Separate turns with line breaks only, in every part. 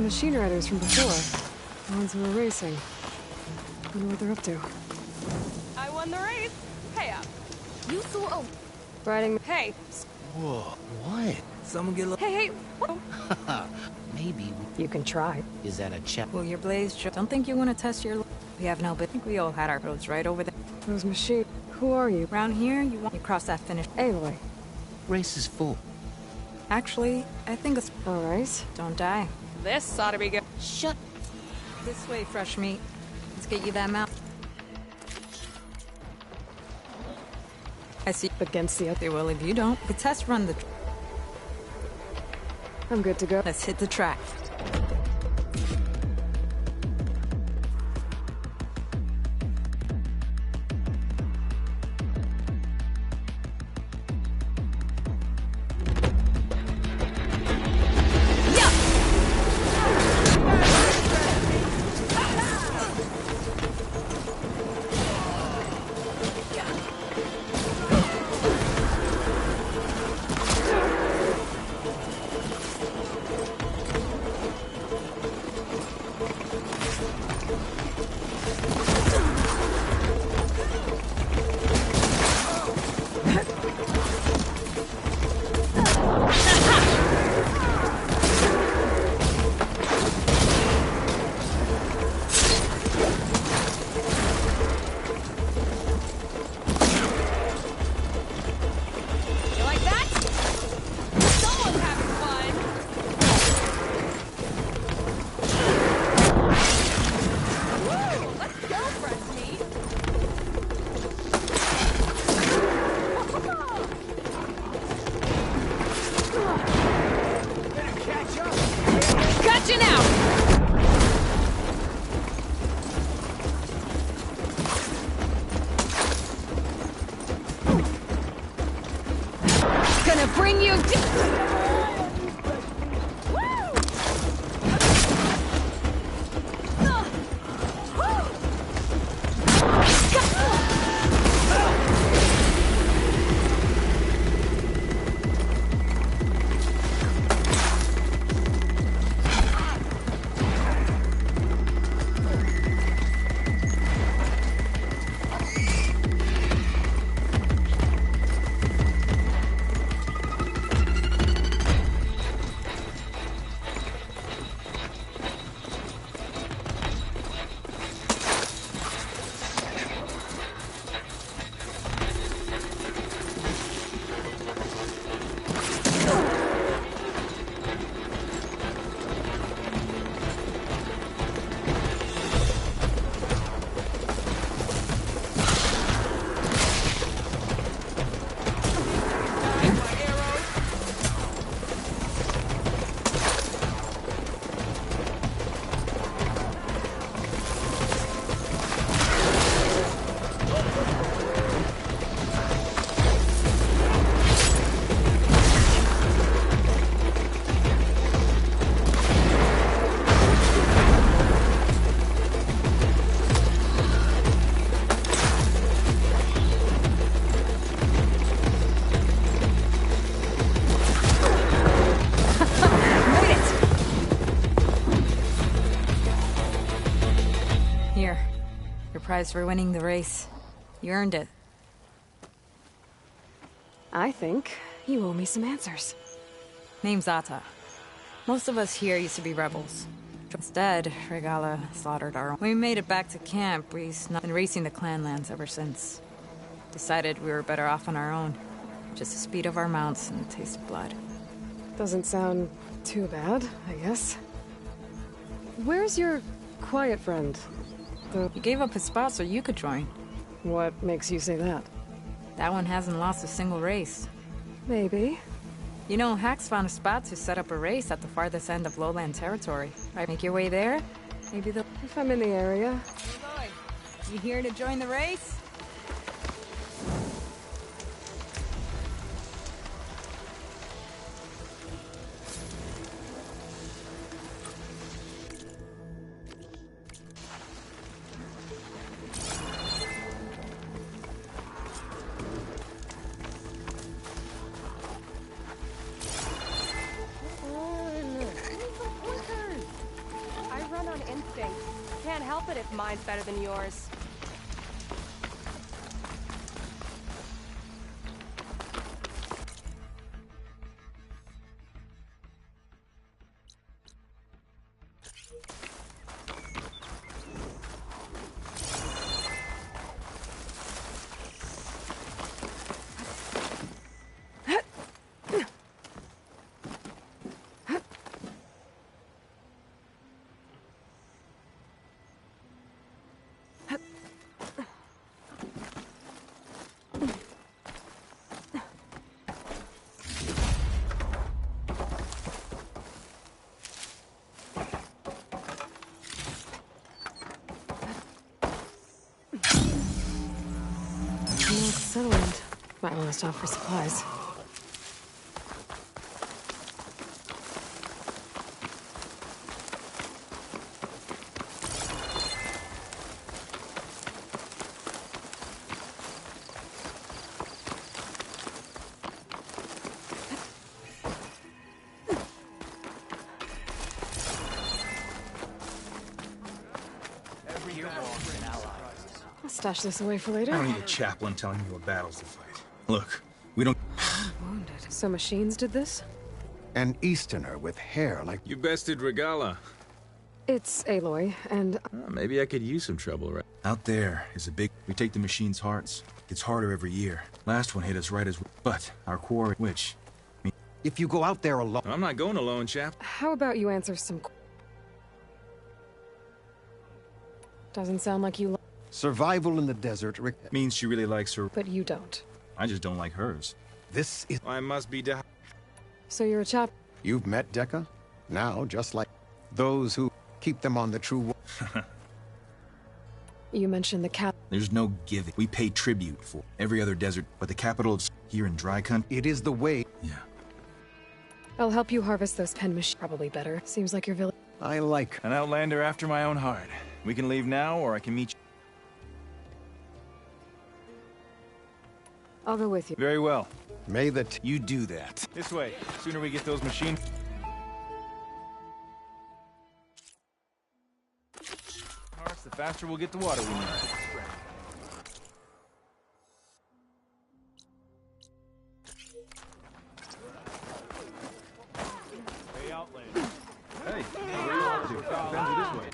Machine riders from before. The ones who were racing. Wonder what they're up to.
I won the race. Pay up.
You saw
Riding.
Hey.
Whoa, what? Someone get
Hey. What?
Maybe.
You can try.
Is that a check?
Well, your blaze. Don't think you want to test your. We have no, but I think we all had our roads right over there.
Those machine. Who are you?
Around here, you cross that finish.
Aloy.
Race is full.
Actually, I think it's.
Alright.
Don't die. This ought to be good.
Shut.
This way, fresh meat. Let's get you that mouth. I see.
Against the other.
Well, if you don't, the test run the.
I'm good to go.
Let's hit the track. Bring you prize for winning the race. You earned it.
I think you owe me some answers.
Name's Ata. Most of us here used to be rebels. Instead, Regala slaughtered our own. When we made it back to camp, we've been racing the clan lands ever since. Decided we were better off on our own. Just the speed of our mounts and the taste of blood.
Doesn't sound too bad, I guess. Where's your quiet friend?
He gave up his spot so you could join.
What makes you say that?
That one hasn't lost a single race.
Maybe.
You know, Hax found a spot to set up a race at the farthest end of lowland territory. Right, make your way there? Maybe they'll...
If I'm in the area.
Hey boy, you here to join the race?
can't help it if mine's better than yours.
Settlement. Might want to stop for supplies. I'll stash this away for later.
I don't need a chaplain telling me what battles to fight. Look, we don't...
Wounded. So machines did this?
An Easterner with hair like...
You bested Regala.
It's Aloy, and...
Maybe I could use some trouble, right? Out there is a big... We take the machine's hearts. Gets harder every year. Last one hit us right as... But our quarry... Which...
If you go out there alone...
I'm not going alone, chap.
How about you answer some... Doesn't sound like you...
Survival in the desert...
Means she really likes her...
But you don't.
I just don't like hers.
This is...
I must be...
So you're a chap...
You've met Decca? Now, just like those who keep them on the true...
You mentioned the cap...
There's no giving. We pay tribute for every other desert, but the capital is here in dry country.
It is the way...
Yeah.
I'll help you harvest those pen machines. Probably better. Seems like your village...
I like...
An outlander after my own heart. We can leave now, or I can meet you.
I'll go with you.
Very well.
May the...
You do that. This way. Sooner we get those machines... The faster we'll get the water we need. Hey, outlander. Hey, where you off to? Depends you this way.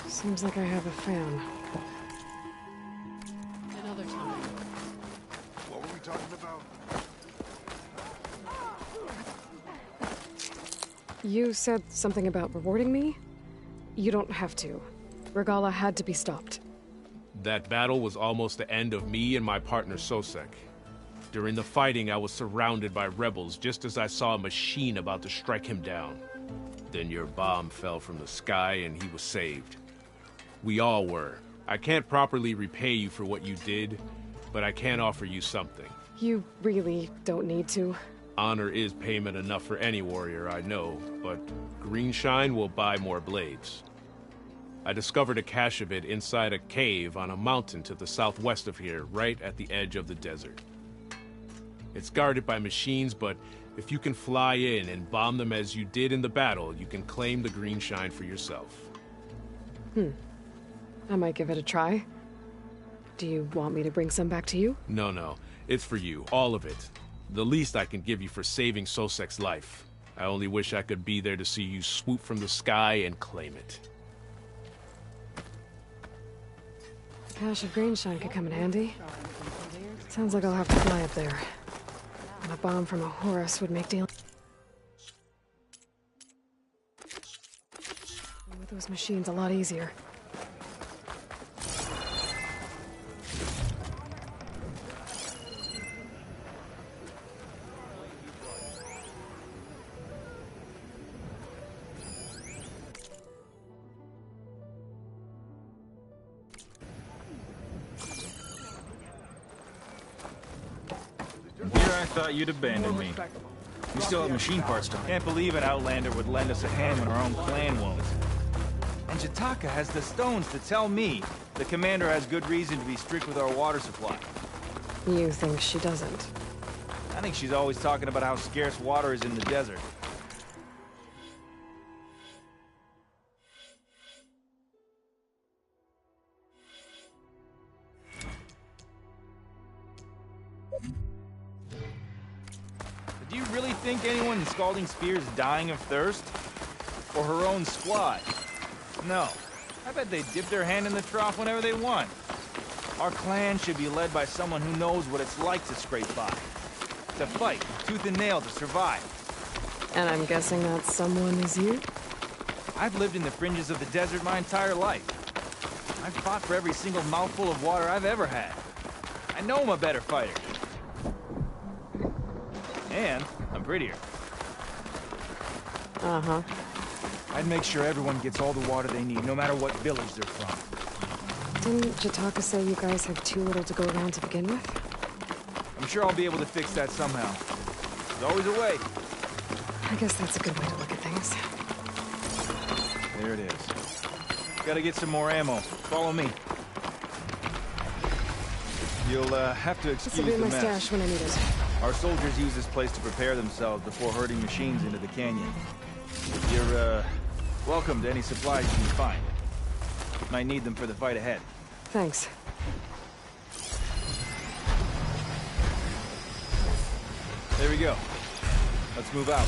Seems like I have a fan.
Another time.
What were we talking about?
You said something about rewarding me? You don't have to. Regala had to be stopped.
That battle was almost the end of me and my partner Sosek. During the fighting, I was surrounded by rebels just as I saw a machine about to strike him down. Then your bomb fell from the sky and he was saved. We all were. I can't properly repay you for what you did, but I can offer you something.
You really don't need to.
Honor is payment enough for any warrior, I know, but Greenshine will buy more blades. I discovered a cache of it inside a cave on a mountain to the southwest of here, right at the edge of the desert. It's guarded by machines, but if you can fly in and bomb them as you did in the battle, you can claim the Greenshine for yourself.
I might give it a try. Do you want me to bring some back to you?
No. It's for you, all of it. The least I can give you for saving Sosek's life. I only wish I could be there to see you swoop from the sky and claim it.
A cache of Greenshine could come in handy. Sounds like I'll have to fly up there. And a bomb from a Horus would make dealing with those machines a lot easier.
I thought you'd abandon me. We still have machine parts, don't we?
Can't believe an Outlander would lend us a hand when our own clan won't. And Jataka has the stones to tell me the commander has good reason to be strict with our water supply.
You think she doesn't?
I think she's always talking about how scarce water is in the desert. Do you really think anyone in Scalding Spear is dying of thirst? Or her own squad? No. I bet they dip their hand in the trough whenever they want. Our clan should be led by someone who knows what it's like to scrape by. To fight, tooth and nail to survive.
And I'm guessing that someone is you?
I've lived in the fringes of the desert my entire life. I've fought for every single mouthful of water I've ever had. I know I'm a better fighter. And I'm prettier.
Uh-huh.
I'd make sure everyone gets all the water they need, no matter what village they're from.
Didn't Jataka say you guys have too little to go around to begin with?
I'm sure I'll be able to fix that somehow. There's always a way.
I guess that's a good way to look at things.
There it is. Gotta get some more ammo. Follow me. You'll have to excuse
This will be
the
my
mess.
stash when I need it.
Our soldiers use this place to prepare themselves before herding machines into the canyon. You're, welcome to any supplies you can find. Might need them for the fight ahead.
Thanks.
There we go. Let's move out.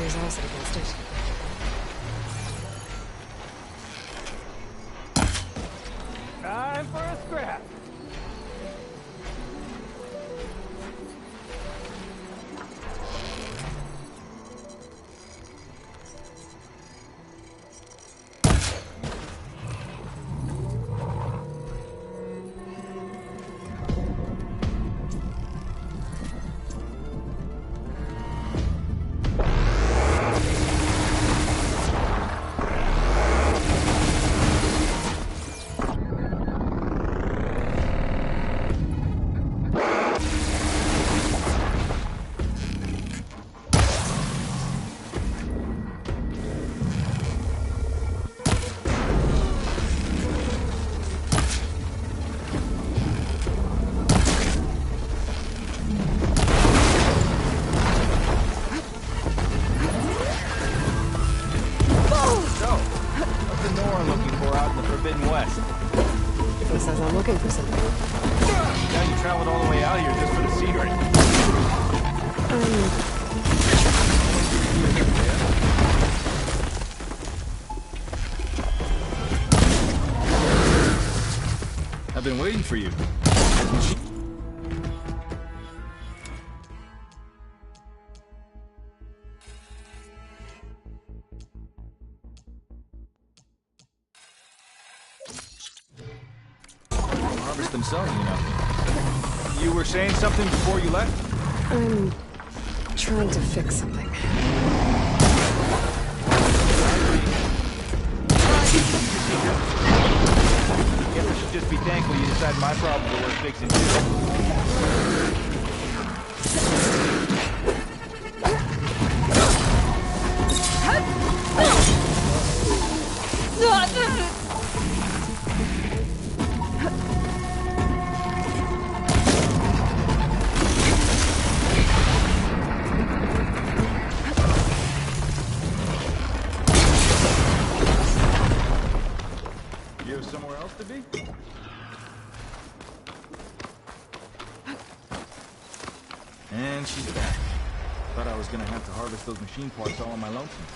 His acid against it.
Time for a scrap.
He says I'm looking for something.
Now you traveled all the way out here just for the scenery.
I've been waiting for you. Harvest themselves, you know.
You were saying something before you left?
I'm trying to fix something.
Guess I should just be thankful you decided my problems are worth fixing too.
You have somewhere else to be? And she's back. Thought I was gonna have to harvest those machine parts all on my lonesome.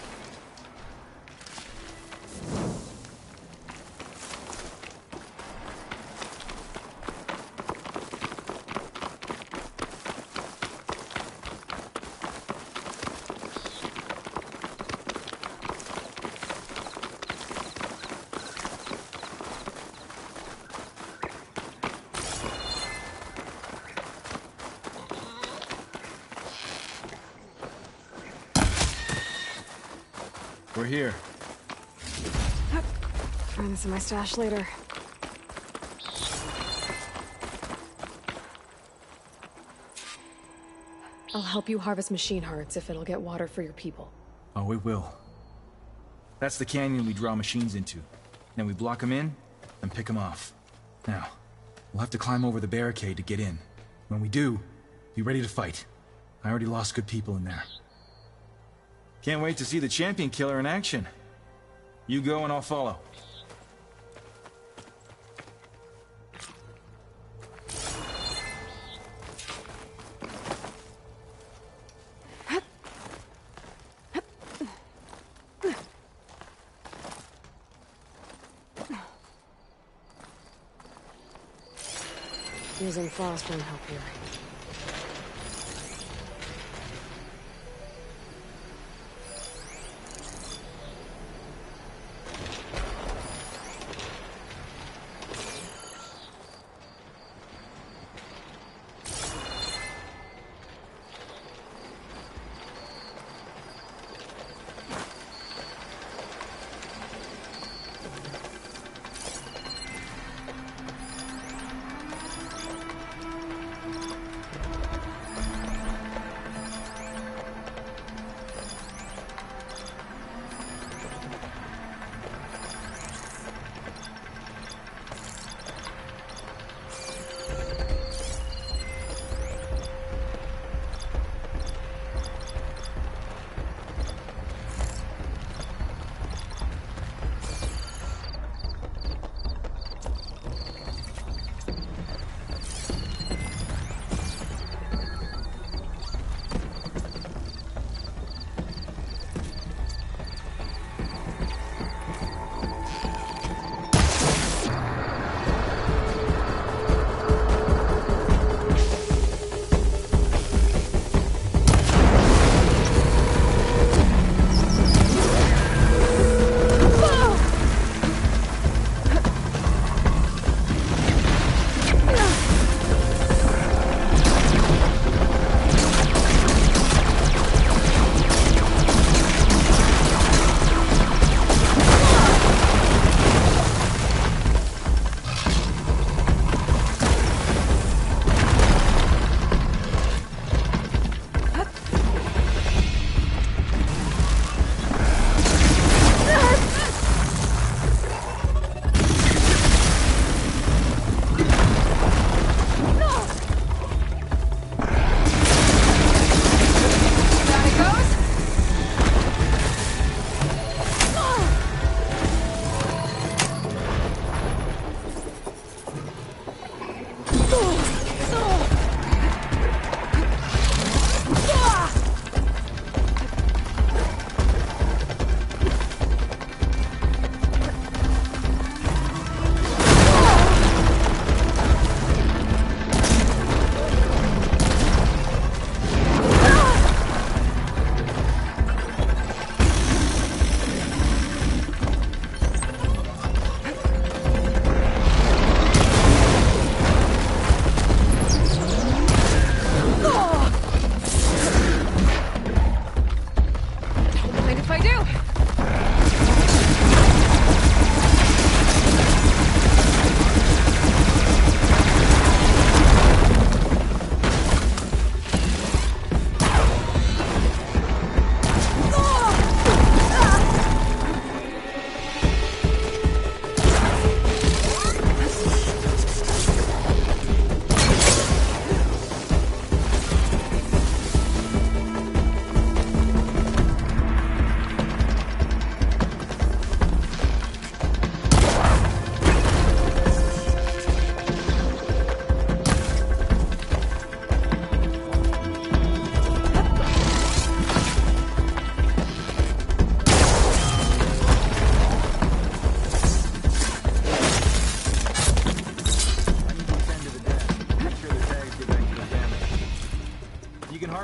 We're here.
Find this in my stash later. I'll help you harvest machine hearts if it'll get water for your people.
Oh, it will. That's the canyon we draw machines into. Then we block them in and pick them off. Now, we'll have to climb over the barricade to get in. When we do, be ready to fight. I already lost good people in there. Can't wait to see the champion killer in action. You go and I'll follow.
Using frost won't help here.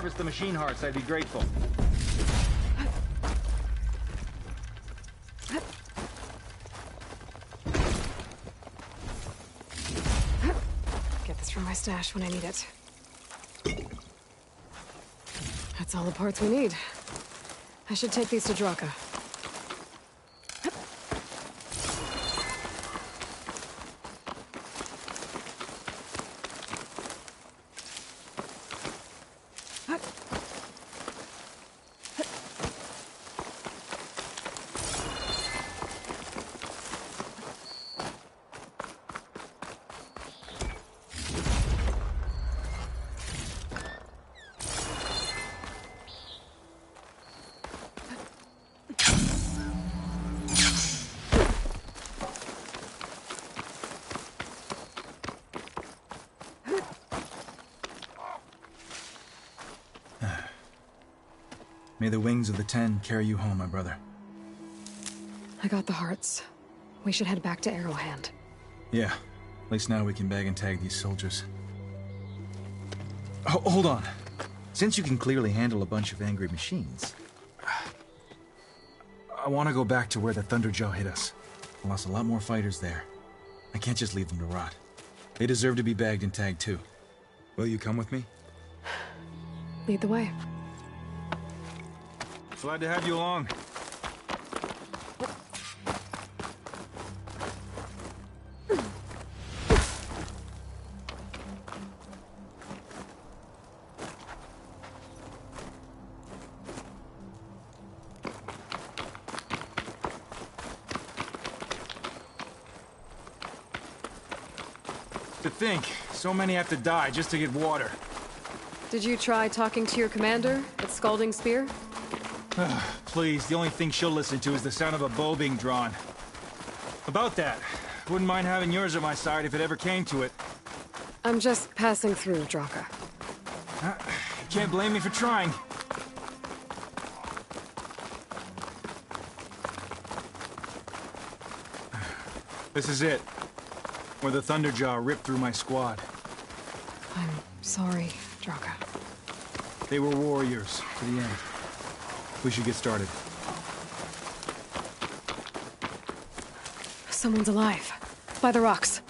harvest the machine hearts, I'd be grateful.
Get this from my stash when I need it. That's all the parts we need. I should take these to Draka.
May the wings of the Ten carry you home, my brother.
I got the hearts. We should head back to Arrowhand.
Yeah. At least now we can bag and tag these soldiers. Hold on. Since you can clearly handle a bunch of angry machines, I want to go back to where the Thunderjaw hit us. I lost a lot more fighters there. I can't just leave them to rot. They deserve to be bagged and tagged too. Will you come with me?
Lead the way.
Glad to have you along. To think, so many have to die just to get water.
Did you try talking to your commander at Scalding Spear?
Please, the only thing she'll listen to is the sound of a bow being drawn. About that, wouldn't mind having yours at my side if it ever came to it.
I'm just passing through, Draka.
Can't blame me for trying. This is it. Where the Thunderjaw ripped through my squad.
I'm sorry, Draka.
They were warriors to the end. We should get started.
Someone's alive. By the rocks.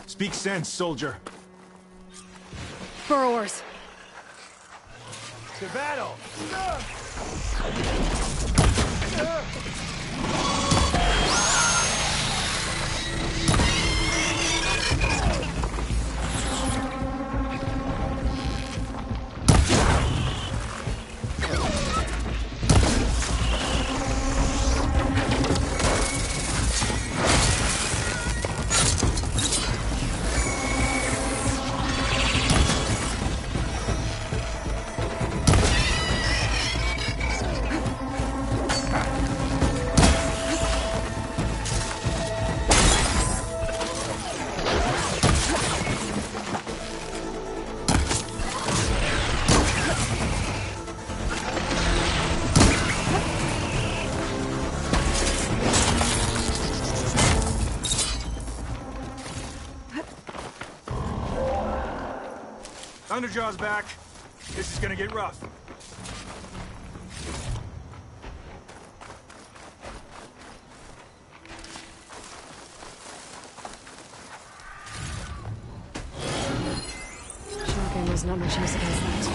Speak sense, soldier.
Burrowers.
To battle!
Thunderjaw's back. This is gonna get rough.
Shotgun was not much use against that.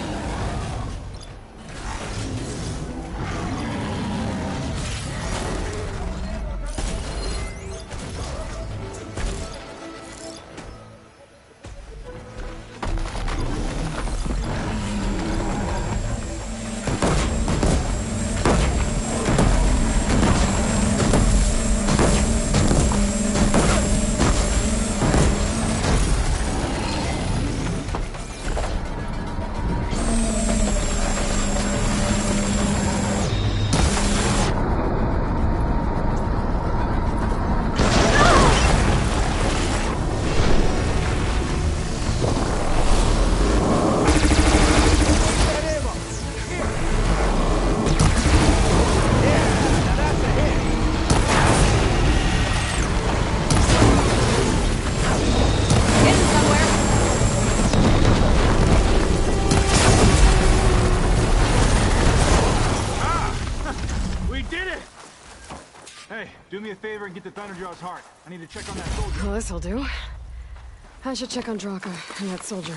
Do me a favor and get the Thunderjaw's heart. I need to check on that soldier.
Well, this'll do. I should check on Draka and that soldier.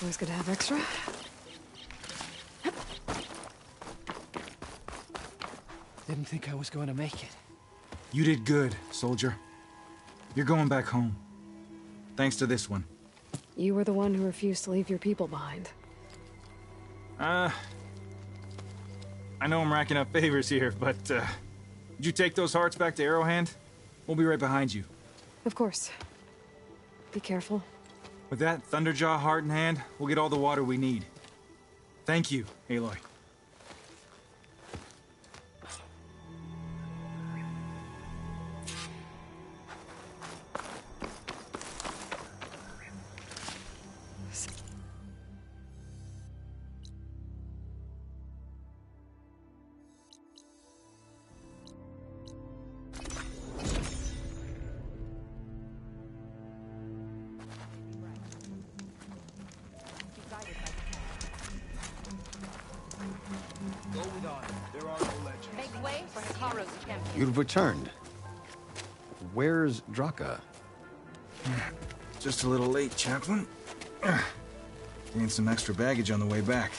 Always good to have extra.
Didn't think I was going to make it.
You did good, soldier. You're going back home. Thanks to this one.
You were the one who refused to leave your people behind.
I know I'm racking up favors here, but, did you take those hearts back to Arrowhand? We'll be right behind you.
Of course. Be careful.
With that Thunderjaw heart in hand, we'll get all the water we need. Thank you, Aloy.
Make way for Hikaru's champion.
You've returned. Where's Draka?
Just a little late, Chaplain. Gained some extra baggage on the way back.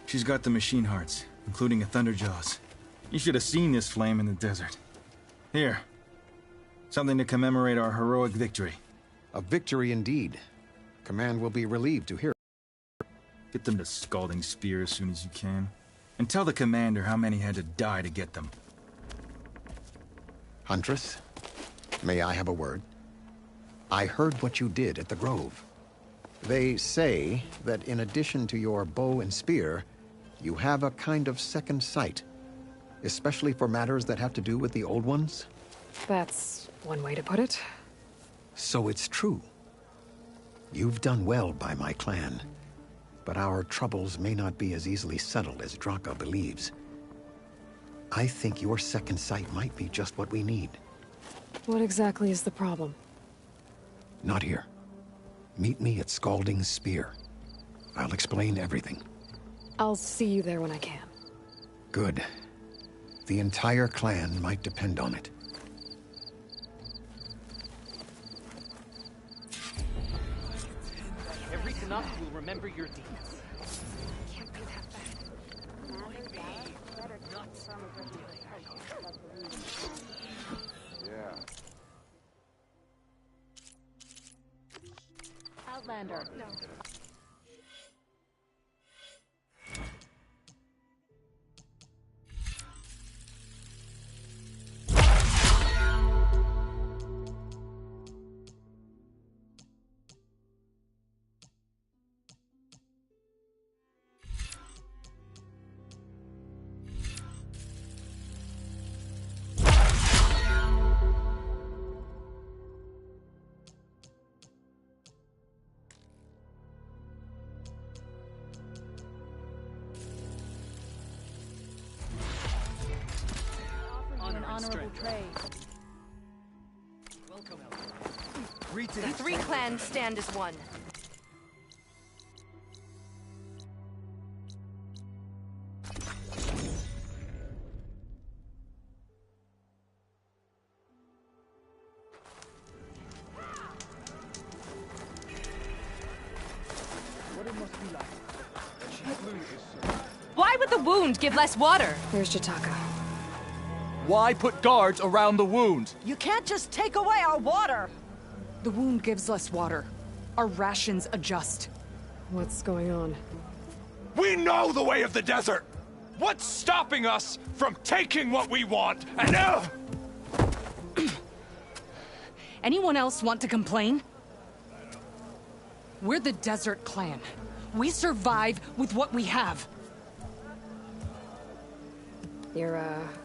She's got the machine hearts, including a Thunderjaws. You should have seen this flame in the desert. Here. Something to commemorate our heroic victory.
A victory indeed. Command will be relieved to hear.
Get them to Scalding Spear as soon as you can. And tell the commander how many had to die to get them.
Huntress, may I have a word? I heard what you did at the Grove. They say that in addition to your bow and spear, you have a kind of second sight, especially for matters that have to do with the old ones.
That's one way to put it.
So it's true. You've done well by my clan, but our troubles may not be as easily settled as Draka believes. I think your second sight might be just what we need.
What exactly is the problem?
Not here. Meet me at Scalding Spear. I'll explain everything.
I'll see you there when I can.
Good. The entire clan might depend on it.
Every Canuck will remember your deeds.
Outlander. No. Honorable trade. The three clans stand as one. Why would the wound give less water?
Where's Jataka?
Why put guards around the wound?
You can't just take away our water!
The wound gives less water. Our rations adjust.
What's going on?
We know the way of the desert! What's stopping us from taking what we want and
Anyone else want to complain? We're the Desert Clan. We survive with what we have.
Your,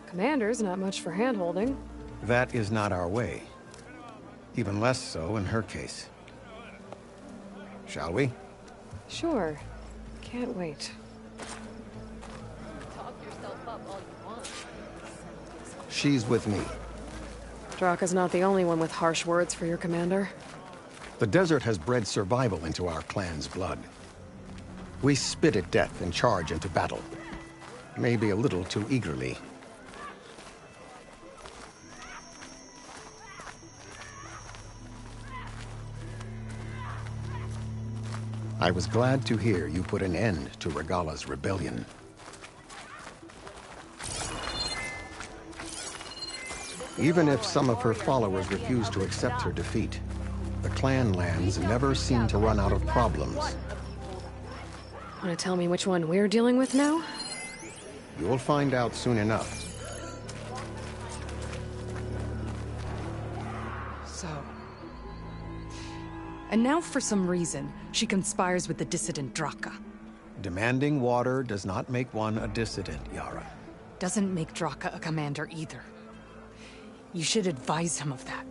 commander's not much for hand-holding.
That is not our way. Even less so in her case. Shall we?
Sure. Can't wait.
Talk yourself up all you want.
She's with me.
Draka's not the only one with harsh words for your commander.
The desert has bred survival into our clan's blood. We spit at death and charge into battle. Maybe a little too eagerly. I was glad to hear you put an end to Regala's rebellion. Even if some of her followers refuse to accept her defeat, the clan lands never seem to run out of problems.
Want to tell me which one we're dealing with now?
You'll find out soon enough.
So... And now for some reason, she conspires with the dissident Draka.
Demanding water does not make one a dissident, Yara.
Doesn't make Draka a commander either. You should advise him of that.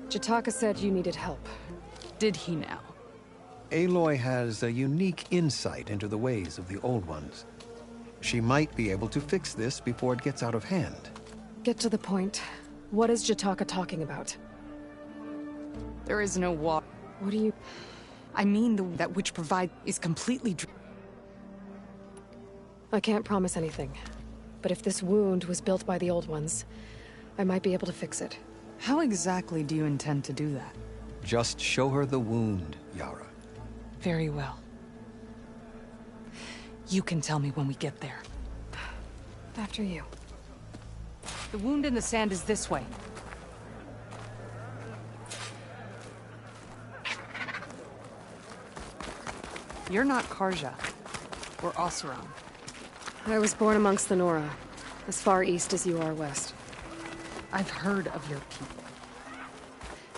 Jataka said you needed help.
Did he now?
Aloy has a unique insight into the ways of the Old Ones. She might be able to fix this before it gets out of hand.
Get to the point. What is Jataka talking about?
There is no water.
What do you...
I mean that which provide is completely...
I can't promise anything. But if this wound was built by the Old Ones, I might be able to fix it.
How exactly do you intend to do that?
Just show her the wound, Yara.
Very well. You can tell me when we get there.
After you.
The wound in the sand is this way. You're not Karja. Or Oseram.
I was born amongst the Nora, as far east as you are west.
I've heard of your people.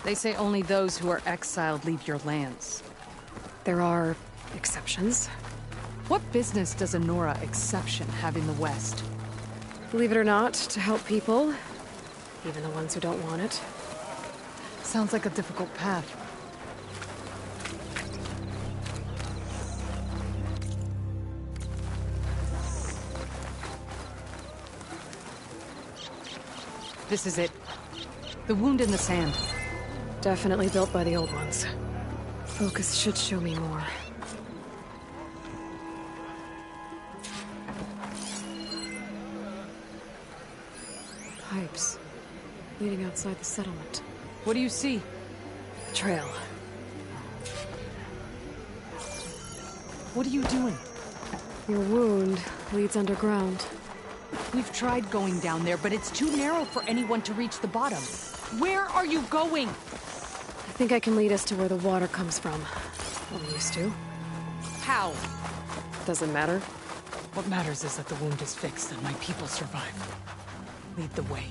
They say only those who are exiled leave your lands.
There are exceptions.
What business does a Nora exception have in the West?
Believe it or not, to help people, even the ones who don't want it.
Sounds like a difficult path. This is it. The wound in the sand.
Definitely built by the Old Ones. Focus should show me more. Pipes. Leading outside the settlement.
What do you see?
A trail.
What are you doing?
Your wound leads underground.
We've tried going down there, but it's too narrow for anyone to reach the bottom. Where are you going?
I think I can lead us to where the water comes from. Or used to.
How?
Doesn't matter.
What matters is that the wound is fixed and my people survive. Lead the way.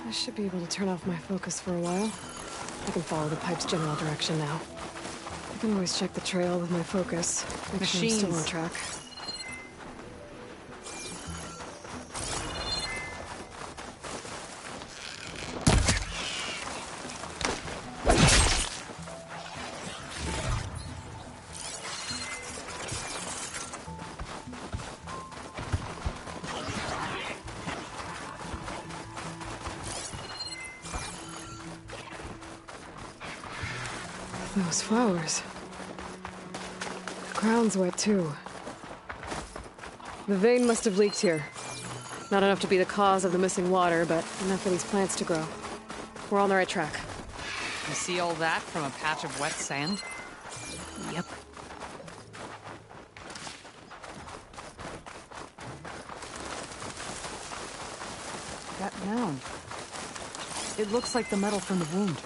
I should be able to turn off my focus for a while. I can follow the pipe's general direction now. I can always check the trail with my focus. Make sure I'm still on track. Those flowers. The ground's wet, too. The vein must have leaked here. Not enough to be the cause of the missing water, but enough for these plants to grow. We're on the right track.
You see all that from a patch of wet sand?
Yep.
mound. It looks like the metal from the wound.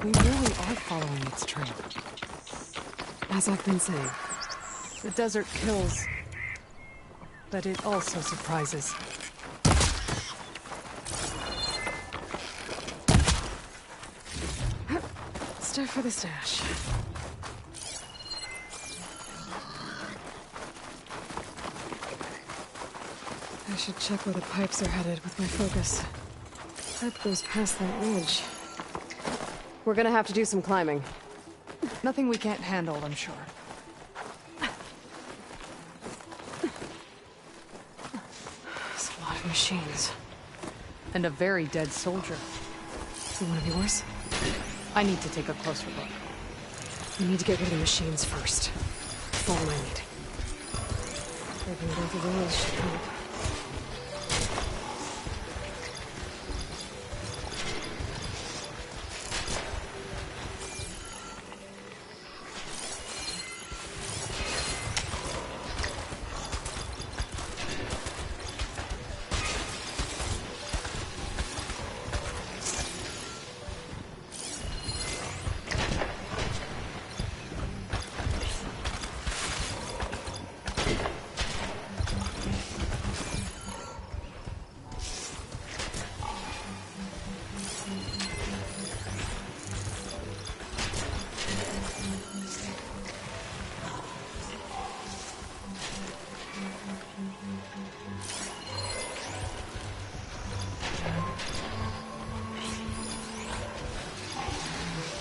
We really are following its trail.
As I've been saying.
The desert kills, but it also surprises.
Start for the stash. I should check where the pipes are headed with my focus. Pipe goes past that ridge. We're gonna have to do some climbing.
Nothing we can't handle, I'm sure.
There's a lot of machines.
And a very dead soldier.
Is it one of yours?
I need to take a closer look.
We need to get rid of the machines first. That's all I need. Breaking both of those should help.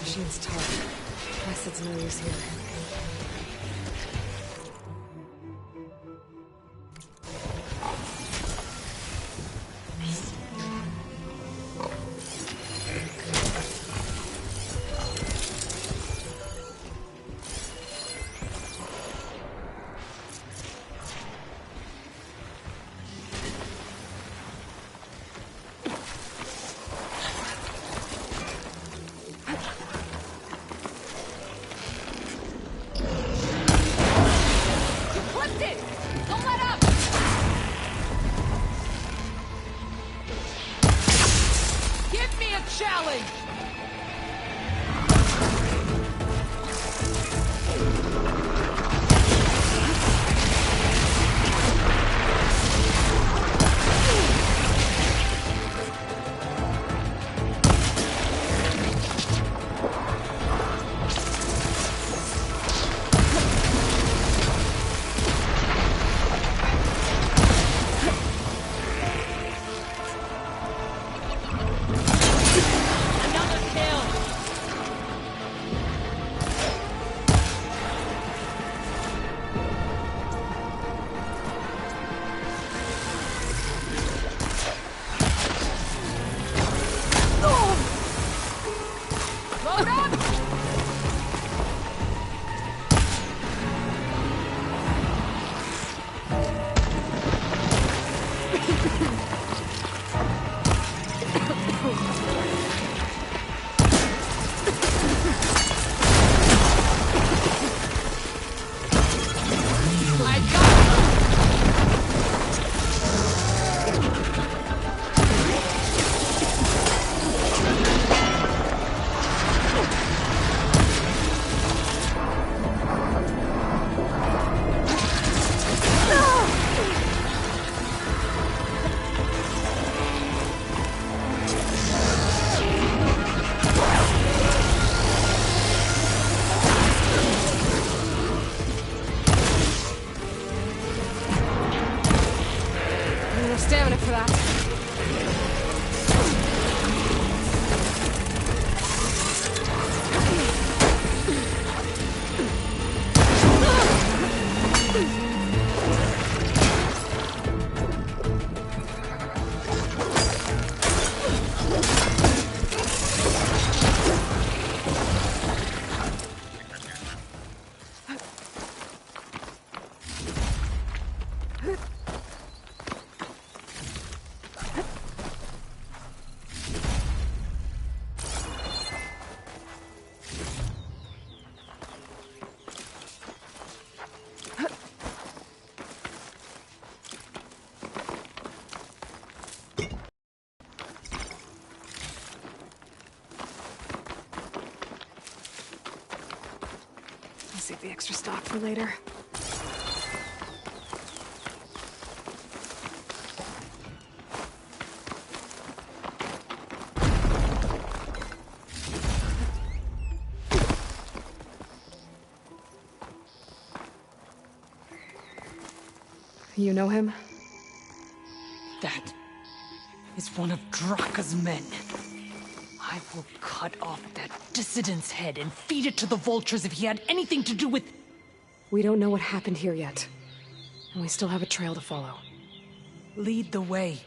Machine's tough. Acid's no use here.
Challenge! Another kill!
Save the extra stock for later. You know him?
That is one of Draka's men. I will cut off that dissident's head and feed it to the vultures if he had anything to do with...
We don't know what happened here yet. And we still have a trail to follow.
Lead the way.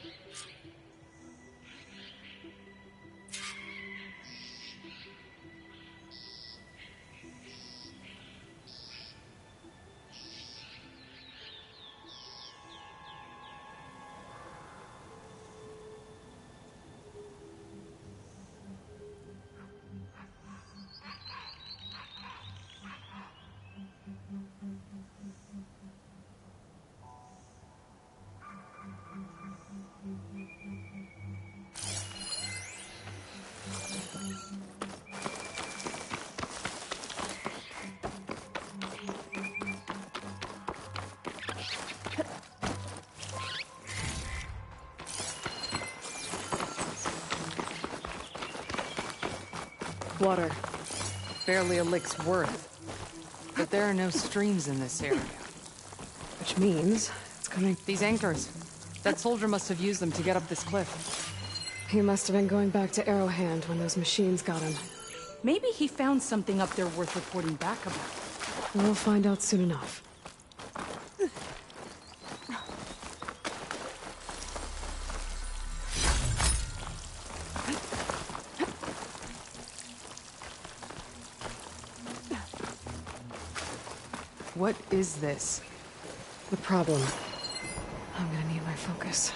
Water. Barely a lick's worth. But there are no streams in this area.
Which means it's coming...
These anchors. That soldier must have used them to get up this cliff.
He must have been going back to Arrowhand when those machines got him.
Maybe he found something up there worth reporting back about.
We'll find out soon enough.
What is this?
The problem. I'm gonna need my focus.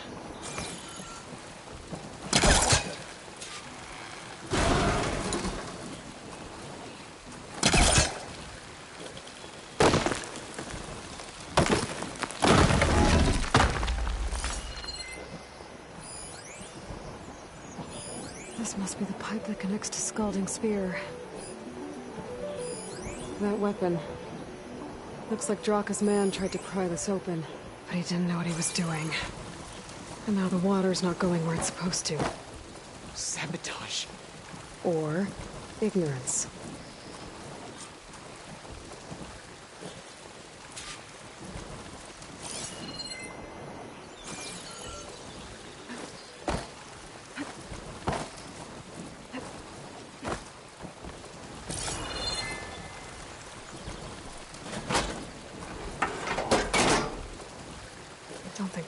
This must be the pipe that connects to Scalding Spear. That weapon. Looks like Draka's man tried to pry this open, but he didn't know what he was doing. And now the water's not going where it's supposed to.
Sabotage.
Or ignorance.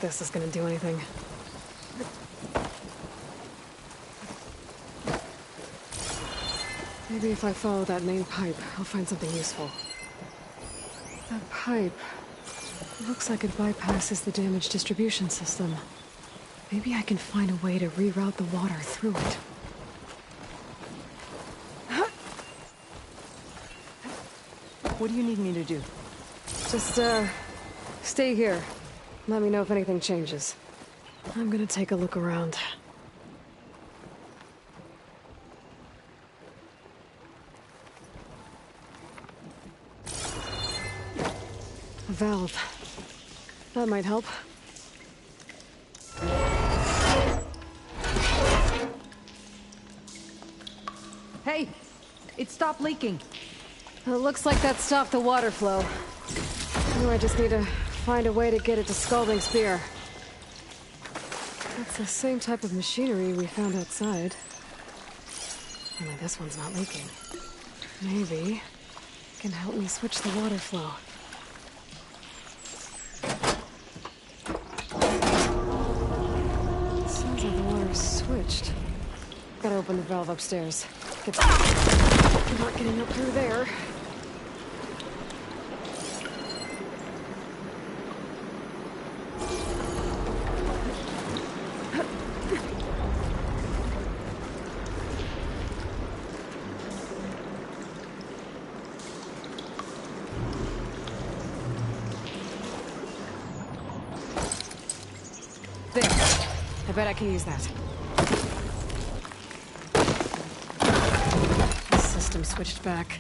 This is gonna do anything. Maybe if I follow that main pipe, I'll find something useful. That pipe... looks like it bypasses the damage distribution system. Maybe I can find a way to reroute the water through it.
What do you need me to do?
Just, stay here. Let me know if anything changes. I'm gonna take a look around. A valve. That might help.
Hey! It stopped leaking.
It looks like that stopped the water flow. Now I just need to find a way to get it to Scalding Spear. That's the same type of machinery we found outside. Only this one's not leaking. Maybe it can help me switch the water flow. Sounds like the water's switched. Gotta open the valve upstairs. Not getting up through there. There. I bet I can use that. The system switched back.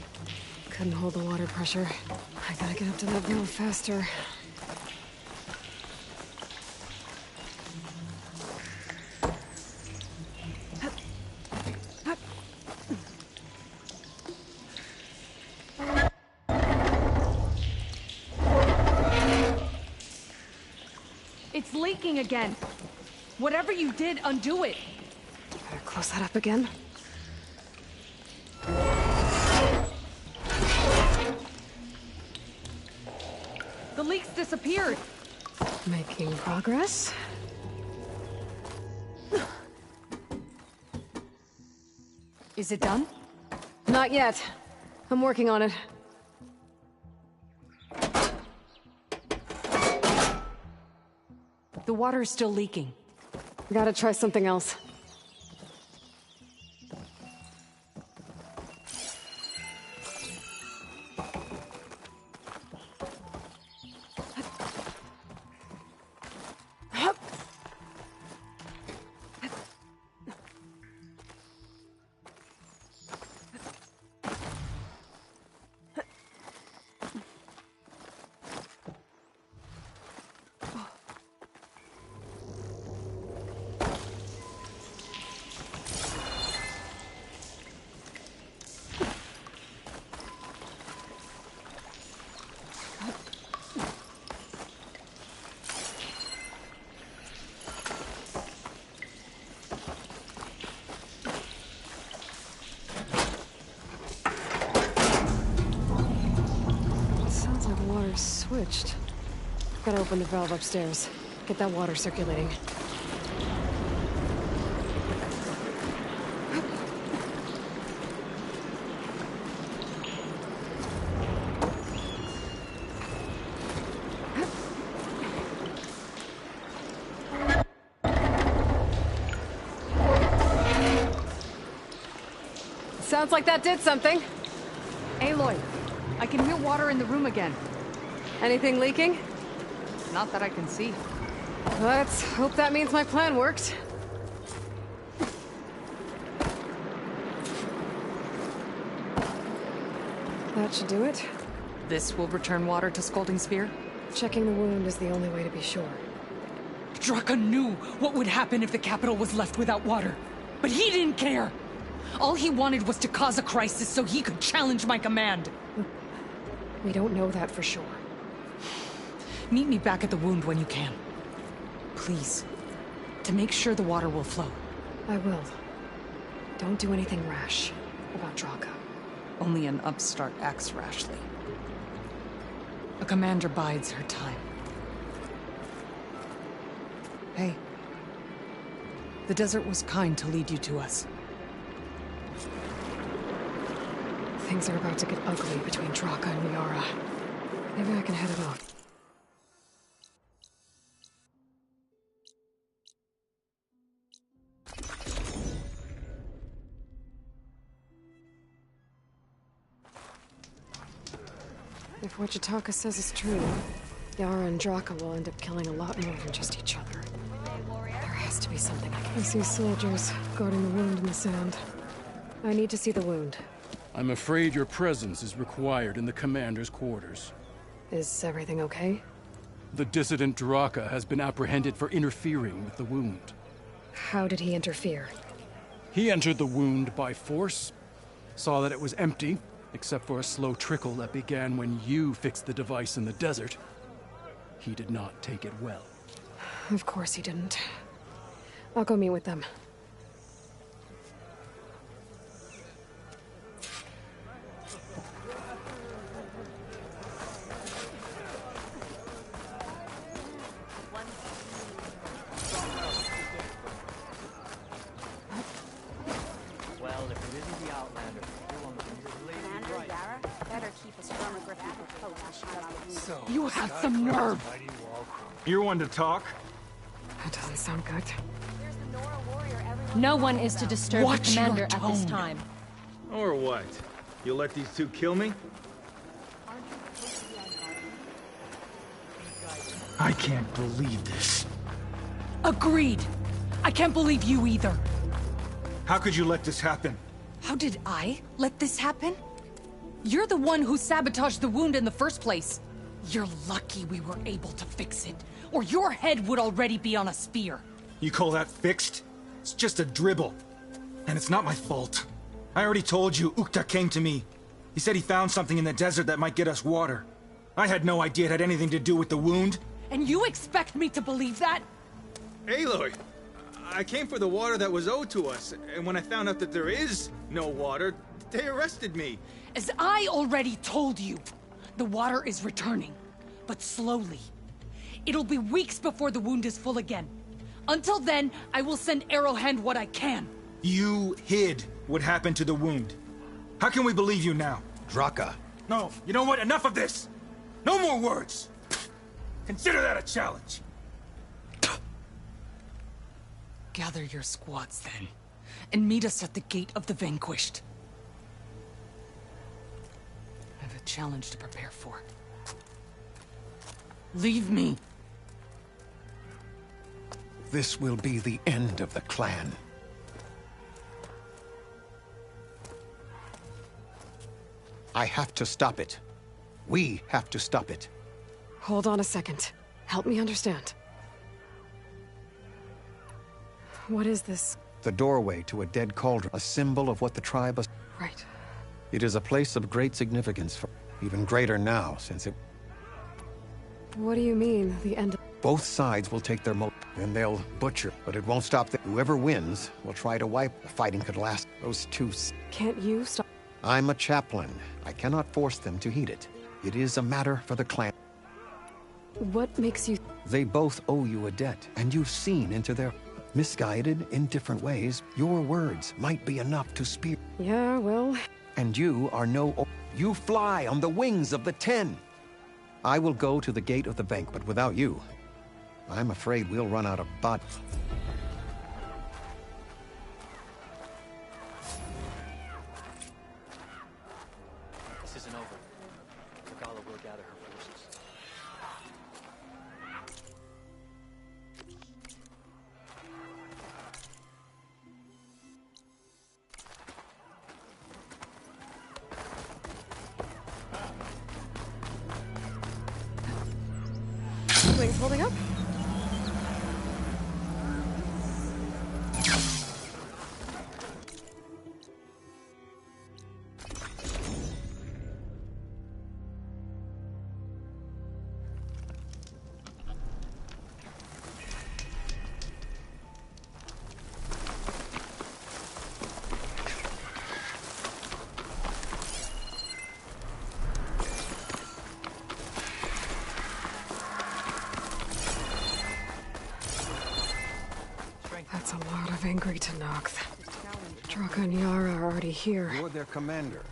Couldn't hold the water pressure. I gotta get up to that valve faster.
It's leaking again. Whatever you did, undo it.
Better close that up again.
The leak's disappeared.
Making progress.
Is it done?
Not yet. I'm working on it.
The water is still leaking.
Gotta try something else. Switched. Gotta open the valve upstairs. Get that water circulating. Sounds like that did something.
Aloy, I can hear water in the room again.
Anything leaking?
Not that I can see.
Let's hope that means my plan worked. That should do it.
This will return water to Scalding Spear?
Checking the wound is the only way to be sure.
Draka knew what would happen if the capital was left without water. But he didn't care! All he wanted was to cause a crisis so he could challenge my command.
We don't know that for sure.
Meet me back at the wound when you can. Please. To make sure the water will flow.
I will. Don't do anything rash about Draka.
Only an upstart acts rashly. A commander bides her time. Hey. The desert was kind to lead you to us.
Things are about to get ugly between Draka and Miara. Maybe I can head it off. If what Jataka says is true, Yara and Draka will end up killing a lot more than just each other. There has to be something I can... I see soldiers guarding the wound in the sand. I need to see the wound.
I'm afraid your presence is required in the commander's quarters.
Is everything okay?
The dissident Draka has been apprehended for interfering with the wound.
How did he interfere?
He entered the wound by force, saw that it was empty, except for a slow trickle that began when you fixed the device in the desert. He did not take it well.
Of course he didn't. I'll go meet with them.
You have some nerve!
You're one to talk?
That doesn't sound good.
No one is to disturb
Watch
the commander
your
at this
tone.
time.
Or what? You'll let these two kill me? I can't believe this.
Agreed! I can't believe you either.
How could you let this happen?
How did I let this happen? You're the one who sabotaged the wound in the first place. You're lucky we were able to fix it, or your head would already be on a spear.
You call that fixed? It's just a dribble. And it's not my fault. I already told you, Ukta came to me. He said he found something in the desert that might get us water. I had no idea it had anything to do with the wound.
And you expect me to believe that?
Aloy, I came for the water that was owed to us, and when I found out that there is no water, they arrested me.
As I already told you, the water is returning, but slowly. It'll be weeks before the wound is full again. Until then, I will send Arrowhand what I can.
You hid what happened to the wound. How can we believe you now?
Draka.
No, you know what? Enough of this! No more words! Consider that a challenge!
Gather your squads then, and meet us at the Gate of the Vanquished. I have a challenge to prepare for. Leave me.
This will be the end of the clan. I have to stop it. We have to stop it.
Hold on a second. Help me understand. What is this?
The doorway to a dead cauldron, a symbol of what the tribe is.
Right.
It is a place of great significance, for even greater now, since it...
What do you mean, the end of...
Both sides will take their then they'll butcher, but it won't stop them. Whoever wins will try to wipe. The fighting could last. Those two...
Can't you stop?
I'm a chaplain. I cannot force them to heed it. It is a matter for the clan.
What makes you...
They both owe you a debt, and you've seen into their... Misguided in different ways, your words might be enough to spear.
Yeah, well...
And you are no... You fly on the wings of the 10. I will go to the Gate of the Bank, but without you, I'm afraid we'll run out of bot.
This isn't over. Regala will gather her forces.
Wings holding up? That's a lot of angry Tenakth. Draka and Yara are already here.
You're their commander.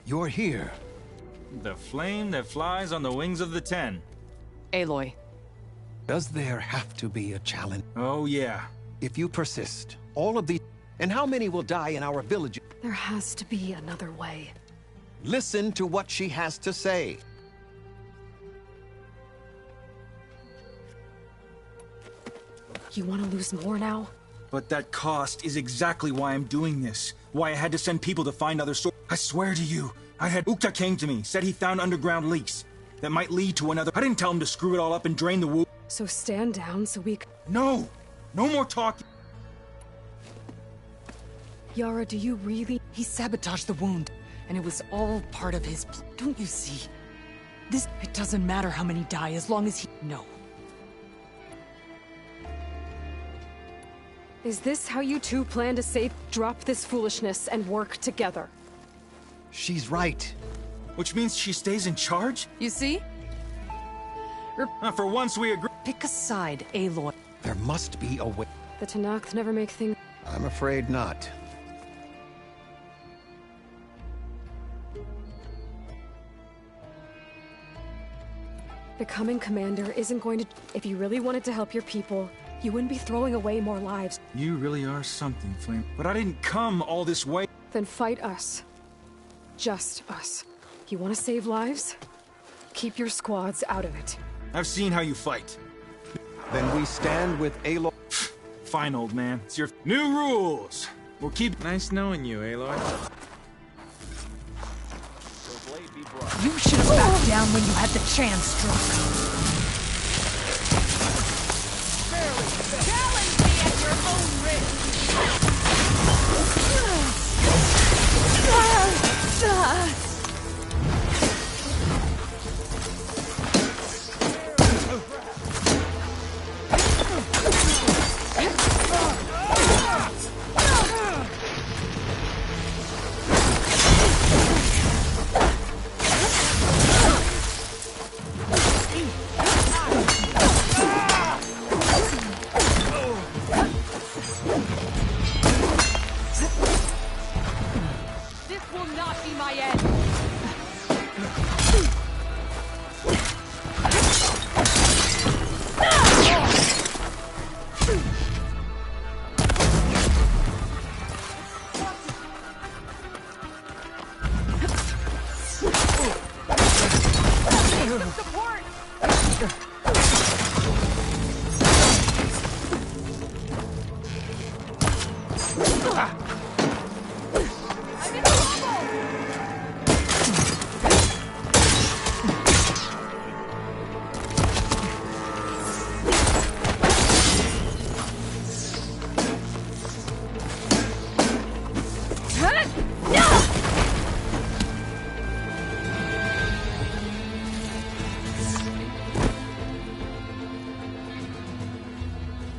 You're here.
The flame that flies on the wings of the 10.
Aloy.
Does there have to be a challenge?
Oh, yeah.
If you persist, all of these... And how many will die in our village?
There has to be another way.
Listen to what she has to say.
You want to lose more now?
But that cost is exactly why I'm doing this. Why I had to send people to find other sources. I swear to you, Ukta came to me, said he found underground leaks that might lead to another. I didn't tell him to screw it all up and drain the wound.
So stand down so we
No! No more talk.
Yara, do you really?
He sabotaged the wound, and it was all part of his Don't you see? It doesn't matter how many die as long as he... No.
Is this how you two plan to save? Drop this foolishness and work together.
She's right.
Which means she stays in charge?
You see?
For once we agree.
Pick a side, Aloy.
There must be a way.
The Tenakth never make things...
I'm afraid not.
Becoming commander isn't going to... If you really wanted to help your people, you wouldn't be throwing away more lives.
You really are something, Flame. But I didn't come all this way.
Then fight us. Just us. You want to save lives? Keep your squads out of it.
I've seen how you fight.
Then we stand with Aloy.
Fine, old man. It's your new rules. We'll keep...
Nice knowing you, Aloy.
You should have backed down when you had the chance, Druck.
Challenge me at your own risk!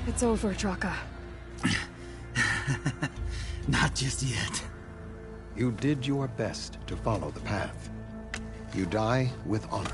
It's over, Draka.
Not just yet.
You did your best to follow the path. You die with honor.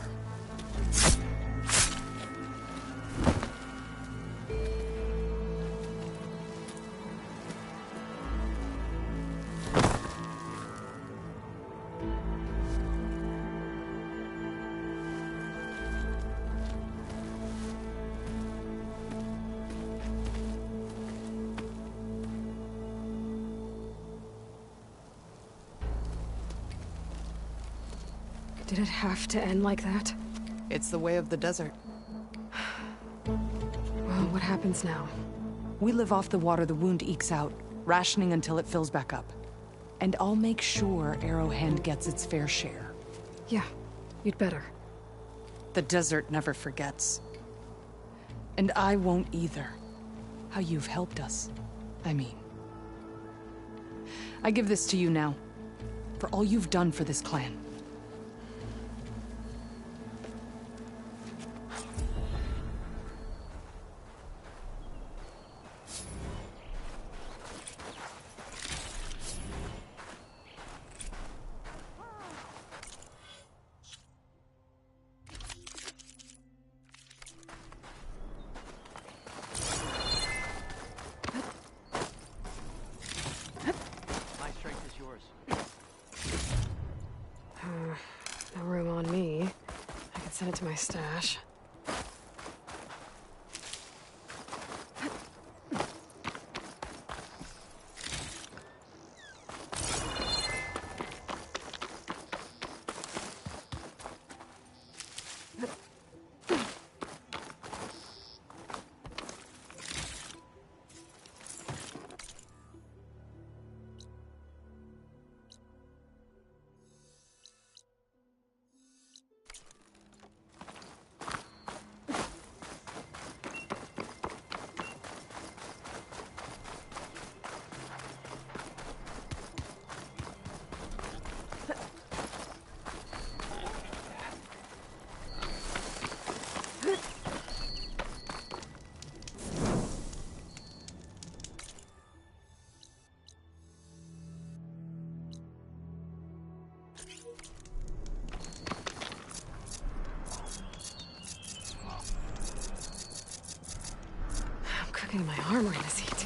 Did it have to end like that?
It's the way of the desert.
Well, what happens now?
We live off the water the wound ekes out, rationing until it fills back up. And I'll make sure Arrowhand gets its fair share.
Yeah, you'd better.
The desert never forgets. And I won't either. How you've helped us, I mean. I give this to you now, for all you've done for this clan.
No room on me. I could send it to my stash. Cooking my armor in this heat.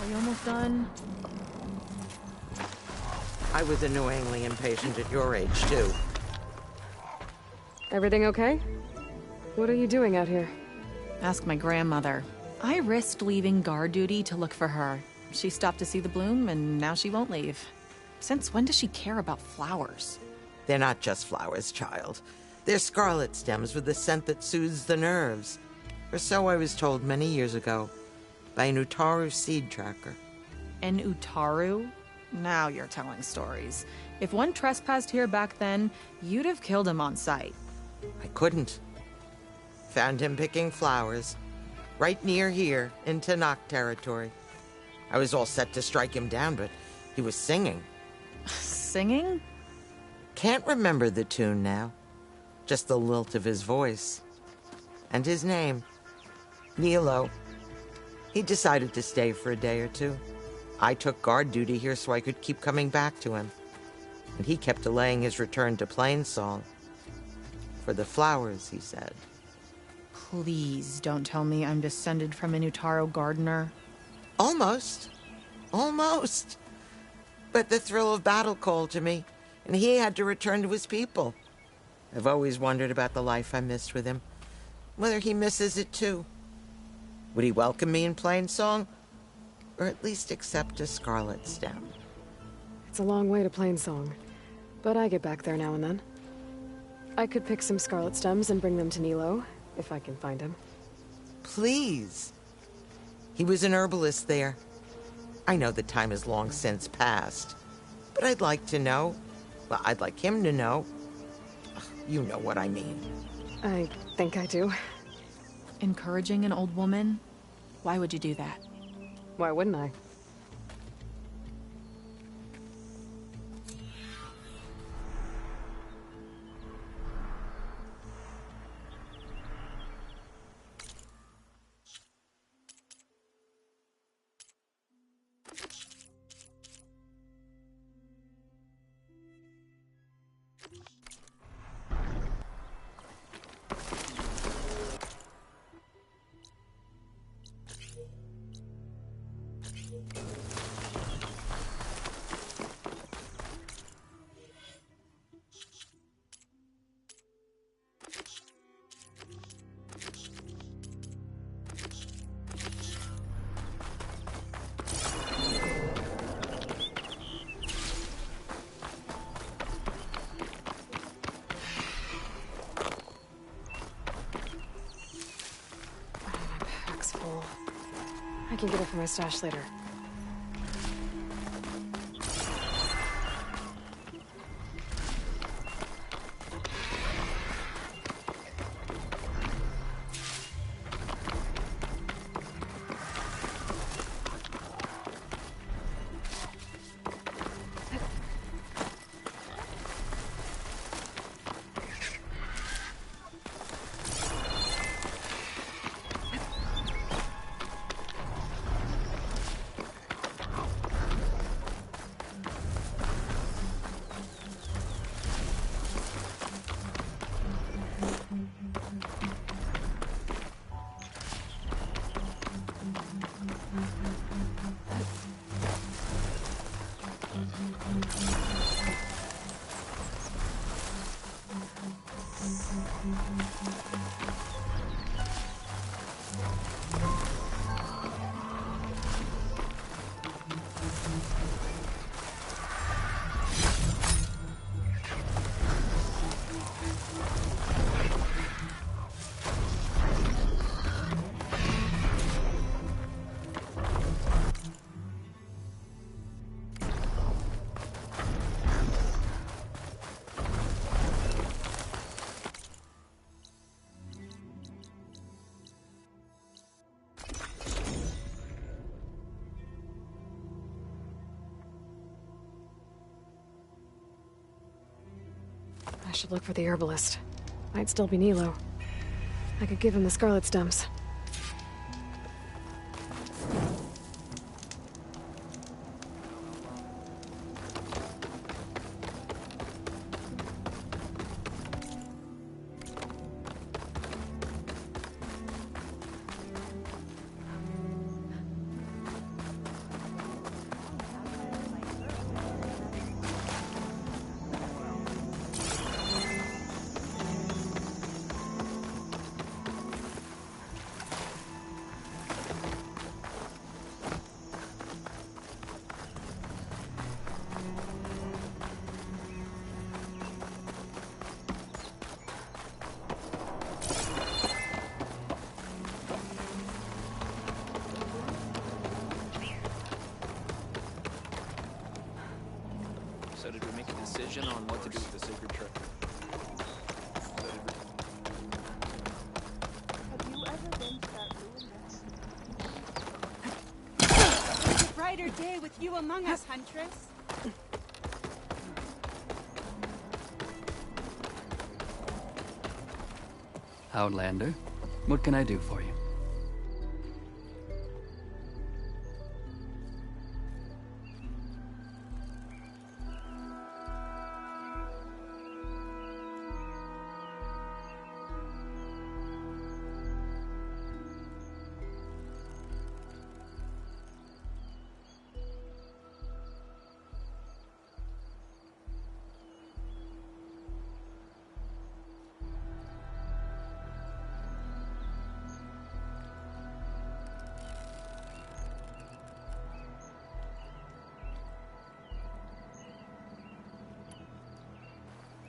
Are you almost done?
I was annoyingly impatient at your age, too.
Everything okay? What are you doing out here?
Ask my grandmother. I risked leaving guard duty to look for her. She stopped to see the bloom, and now she won't leave. Since when does she care about flowers?
They're not just flowers, child. They're scarlet stems with a scent that soothes the nerves. Or so I was told many years ago by an Utaru seed tracker.
An Utaru? Now you're telling stories. If one trespassed here back then, you'd have killed him on sight.
I couldn't. Found him picking flowers, right near here in Tanakh territory. I was all set to strike him down, but he was singing.
Singing?
Can't remember the tune now. Just the lilt of his voice. And his name. Nilo. He decided to stay for a day or two. I took guard duty here so I could keep coming back to him. And he kept delaying his return to Plainsong. For the flowers, he said.
Please don't tell me I'm descended from an Utaru gardener.
Almost. Almost. But the thrill of battle called to me, and he had to return to his people. I've always wondered about the life I missed with him. Whether he misses it too. Would he welcome me in Plainsong? Or at least accept a scarlet stem?
It's a long way to Plainsong, but I get back there now and then. I could pick some scarlet stems and bring them to Nilo, if I can find him.
Please. He was an herbalist there. I know the time has long since passed, but I'd like to know. Well, I'd like him to know. You know what I mean.
I think I do.
Encouraging an old woman? Why would you do that?
Why wouldn't I? I can get it from my stash later. I should look for the herbalist. Might still be Nilo. I could give him the scarlet stems.
what to do with the sacred treasure.
Have you ever been to that ruin? A brighter day with you among us, Huntress.
Outlander, what can I do for you?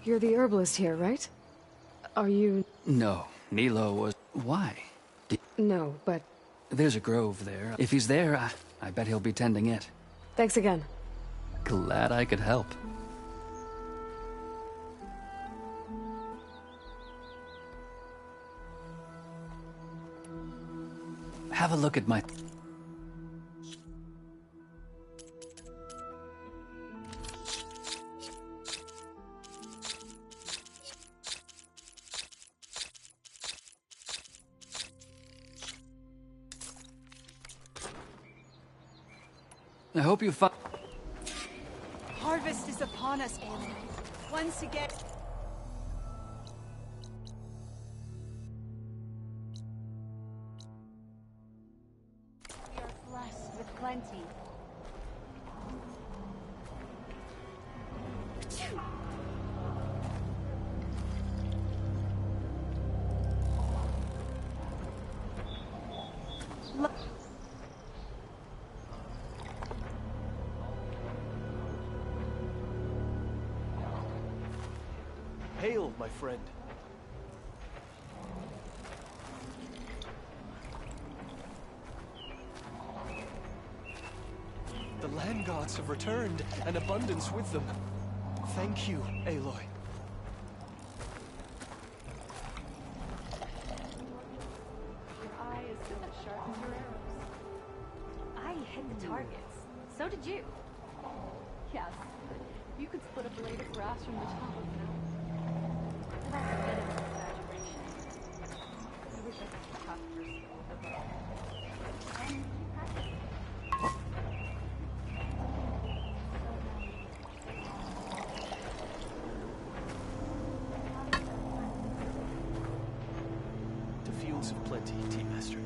You're the herbalist here, right? Are you...
No, Nilo was... Why?
No, but...
There's a grove there. If he's there, I bet he'll be tending it.
Thanks again.
Glad I could help. Have a look at my... I hope you find...
Harvest is upon us, Aloy. Once again... We are blessed with plenty.
Hail, my friend. The land gods have returned, and abundance with them. Thank you, Aloy.
Your eye is still as sharp as your arrows. I hit the targets. So did you. Yes. You could split a blade of grass from the top, you know? That's a bit of an exaggeration. I wish I could talk your skill. And you practice.
To fields of plenty, Tea Master.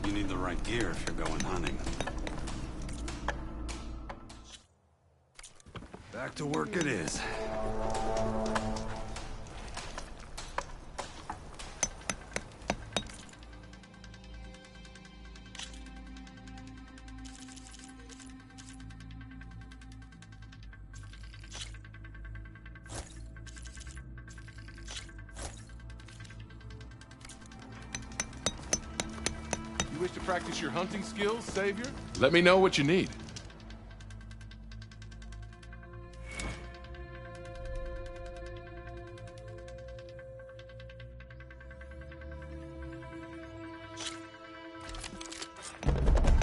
You need the right gear if you're going hunting. Back to work it is.
You wish to practice your hunting skills, Savior? Let me know what you need.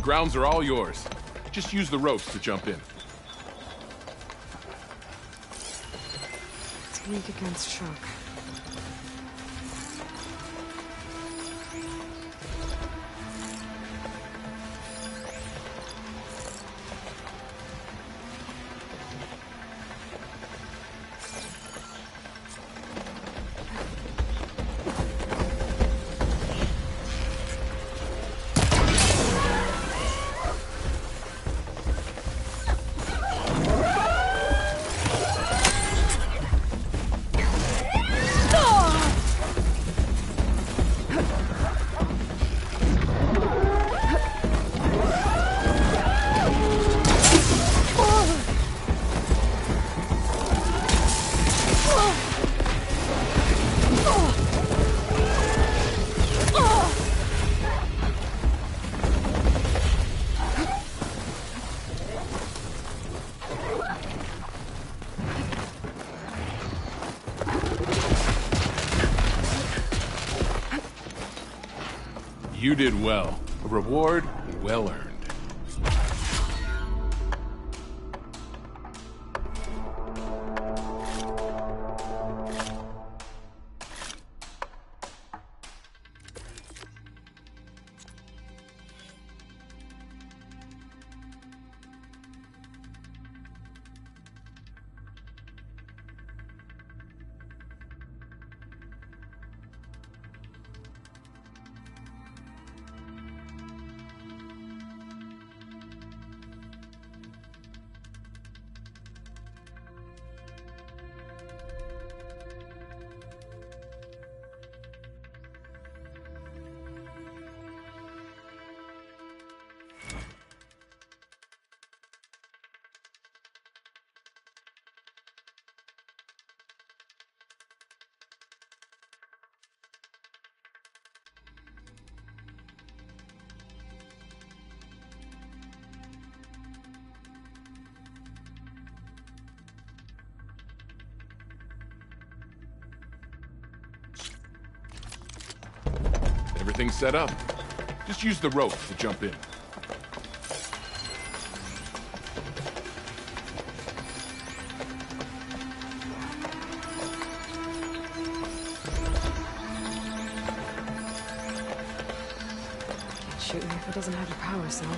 Grounds are all yours. Just use the ropes to jump in.
It's weak against shock.
You did well. A reward well earned. Everything's set up. Just use the rope to jump in.
Can't shoot me if it doesn't have a power cell.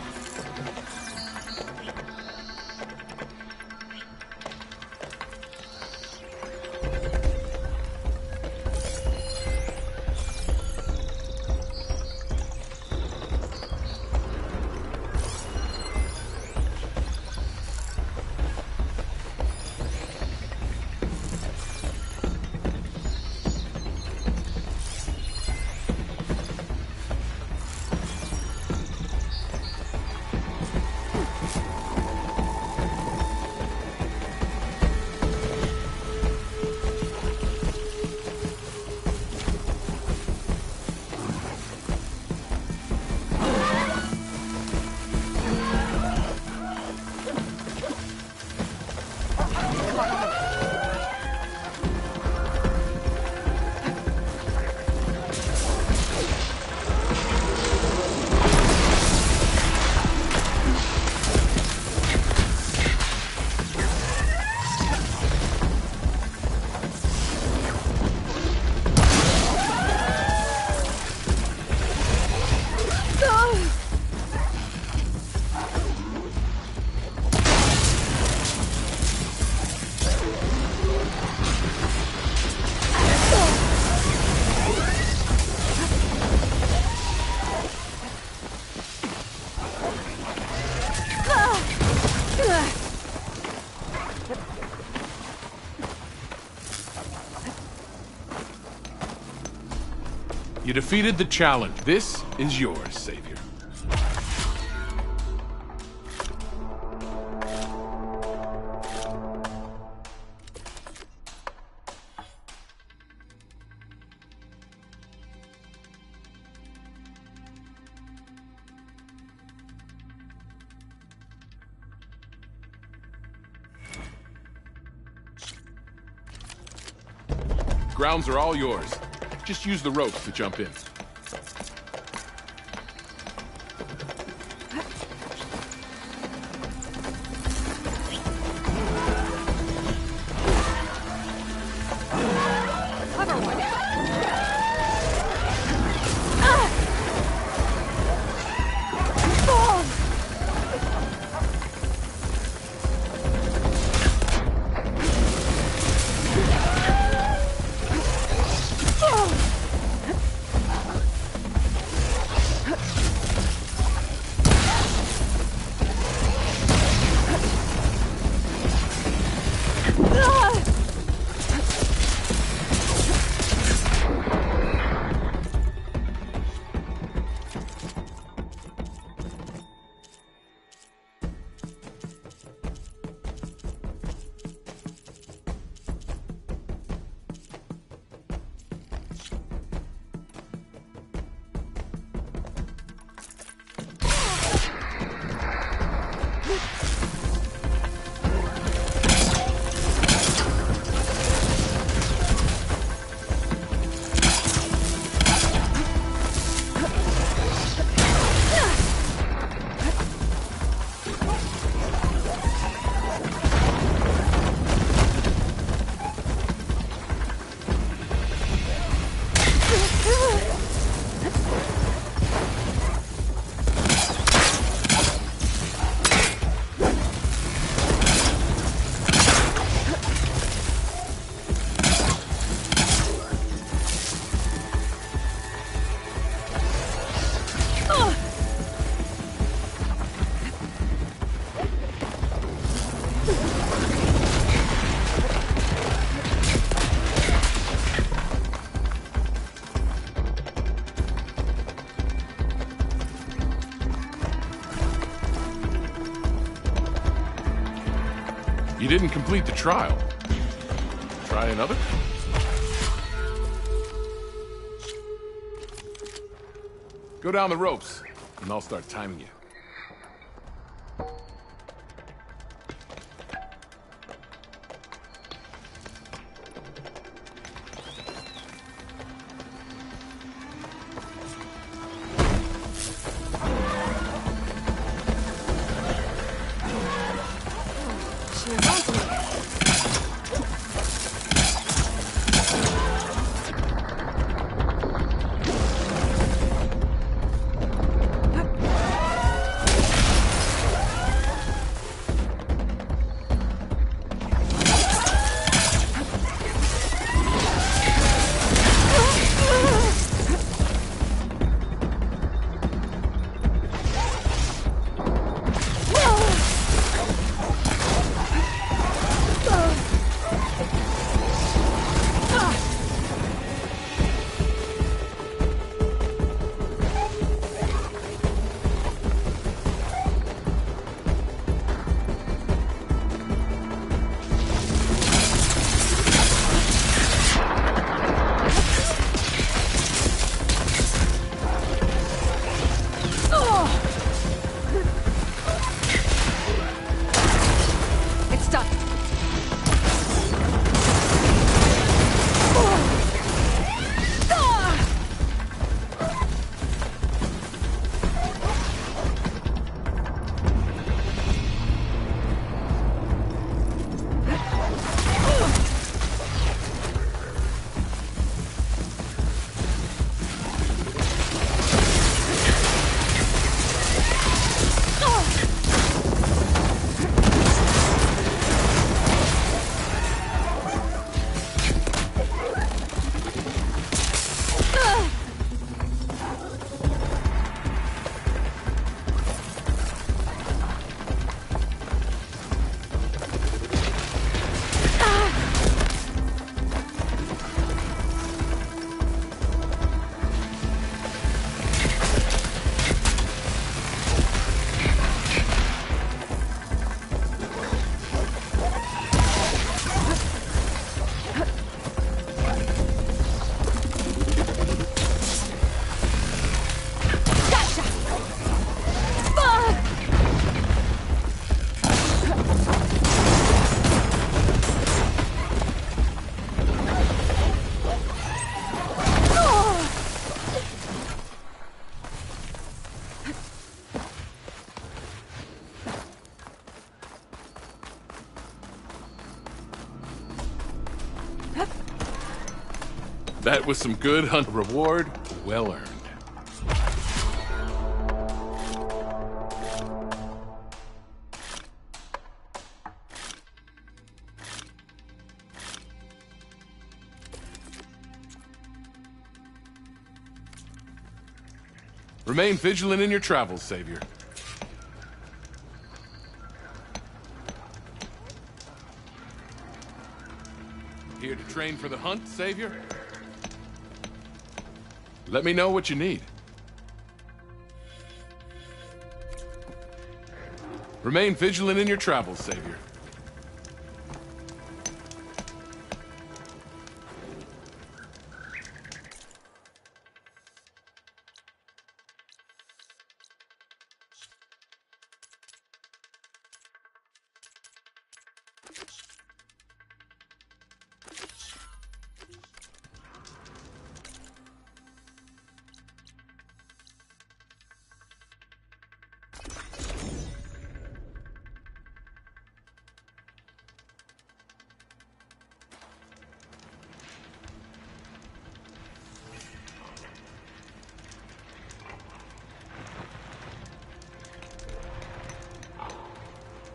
You defeated the challenge. This is yours, Savior. Grounds are all yours. Just use the ropes to jump in. You didn't complete the trial. Try another? Go down the ropes, and I'll start timing you. That was some good hunt. Reward well earned. Remain vigilant in your travels, Savior. Here to train for the hunt, Savior? Let me know what you need. Remain vigilant in your travels, Savior.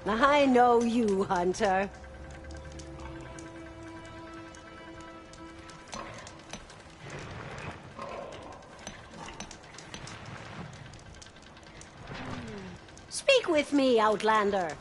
I know you, Hunter. Speak with me, Outlander.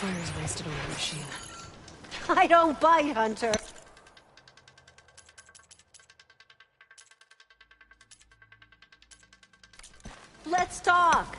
fire's wasted on the machine.
I don't bite, Hunter. Let's talk.